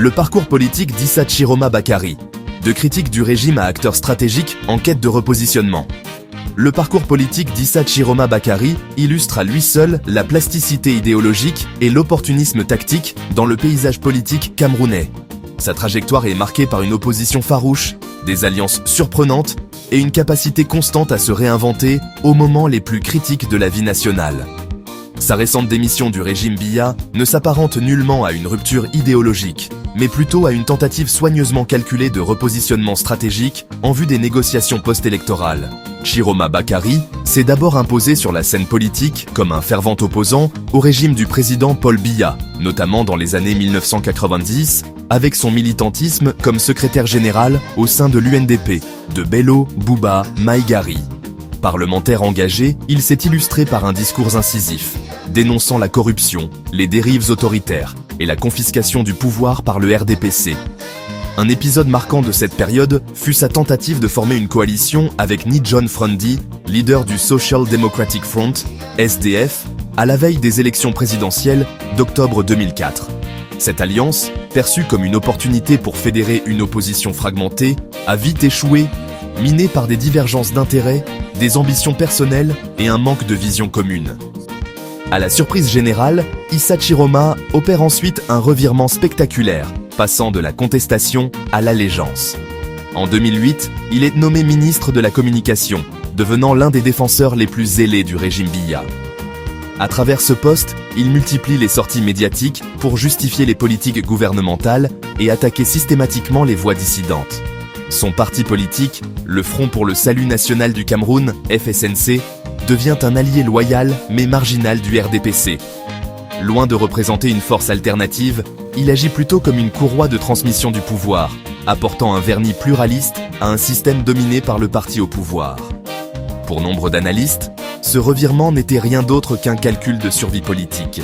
Le parcours politique d'Issa Chiroma Bakary. De critique du régime à acteur stratégique en quête de repositionnement. Le parcours politique d'Issa Chiroma Bakary illustre à lui seul la plasticité idéologique et l'opportunisme tactique dans le paysage politique camerounais. Sa trajectoire est marquée par une opposition farouche, des alliances surprenantes et une capacité constante à se réinventer aux moments les plus critiques de la vie nationale. Sa récente démission du régime Biya ne s'apparente nullement à une rupture idéologique, mais plutôt à une tentative soigneusement calculée de repositionnement stratégique en vue des négociations post-électorales. Chiroma Bakary s'est d'abord imposé sur la scène politique comme un fervent opposant au régime du président Paul Biya, notamment dans les années 1990, avec son militantisme comme secrétaire général au sein de l'UNDP, de Bello Bouba Maïgari. Parlementaire engagé, il s'est illustré par un discours incisif, dénonçant la corruption, les dérives autoritaires et la confiscation du pouvoir par le RDPC. Un épisode marquant de cette période fut sa tentative de former une coalition avec Ni John Frondi, leader du Social Democratic Front, SDF, à la veille des élections présidentielles d'octobre 2004. Cette alliance, perçue comme une opportunité pour fédérer une opposition fragmentée, a vite échoué, minée par des divergences d'intérêts, des ambitions personnelles et un manque de vision commune. À la surprise générale, Issa Chiroma opère ensuite un revirement spectaculaire, passant de la contestation à l'allégeance. En 2008, il est nommé ministre de la Communication, devenant l'un des défenseurs les plus zélés du régime Biya. À travers ce poste, il multiplie les sorties médiatiques pour justifier les politiques gouvernementales et attaquer systématiquement les voix dissidentes. Son parti politique, le Front pour le Salut National du Cameroun, FSNC, devient un allié loyal mais marginal du RDPC. Loin de représenter une force alternative, il agit plutôt comme une courroie de transmission du pouvoir, apportant un vernis pluraliste à un système dominé par le parti au pouvoir. Pour nombre d'analystes, ce revirement n'était rien d'autre qu'un calcul de survie politique.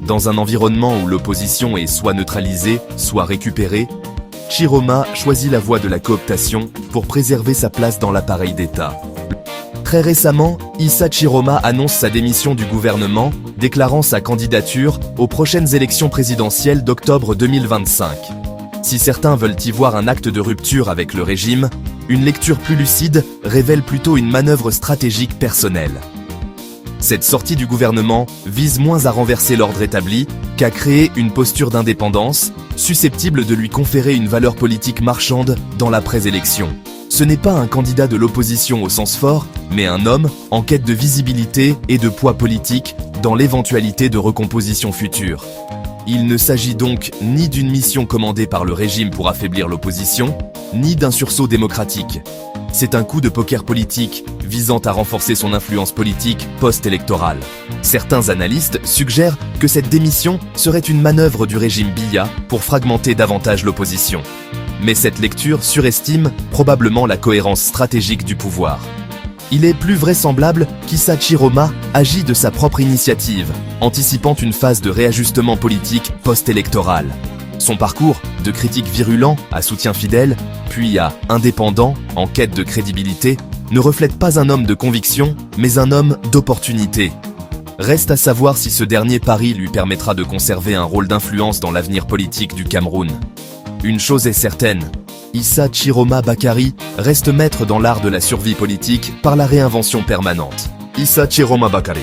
Dans un environnement où l'opposition est soit neutralisée, soit récupérée, Chiroma choisit la voie de la cooptation pour préserver sa place dans l'appareil d'État. Très récemment, Issa Chiroma annonce sa démission du gouvernement, déclarant sa candidature aux prochaines élections présidentielles d'octobre 2025. Si certains veulent y voir un acte de rupture avec le régime, une lecture plus lucide révèle plutôt une manœuvre stratégique personnelle. Cette sortie du gouvernement vise moins à renverser l'ordre établi qu'à créer une posture d'indépendance, susceptible de lui conférer une valeur politique marchande dans l'après-élection. Ce n'est pas un candidat de l'opposition au sens fort, mais un homme en quête de visibilité et de poids politique dans l'éventualité de recomposition future. Il ne s'agit donc ni d'une mission commandée par le régime pour affaiblir l'opposition, ni d'un sursaut démocratique. C'est un coup de poker politique visant à renforcer son influence politique post-électorale. Certains analystes suggèrent que cette démission serait une manœuvre du régime Biya pour fragmenter davantage l'opposition. Mais cette lecture surestime probablement la cohérence stratégique du pouvoir. Il est plus vraisemblable qu'Issa Chiroma agit de sa propre initiative, anticipant une phase de réajustement politique post-électoral. Son parcours, de critique virulent à soutien fidèle, puis à indépendant, en quête de crédibilité, ne reflète pas un homme de conviction, mais un homme d'opportunité. Reste à savoir si ce dernier pari lui permettra de conserver un rôle d'influence dans l'avenir politique du Cameroun. Une chose est certaine, Issa Chiroma Bakary reste maître dans l'art de la survie politique par la réinvention permanente. Issa Chiroma Bakary.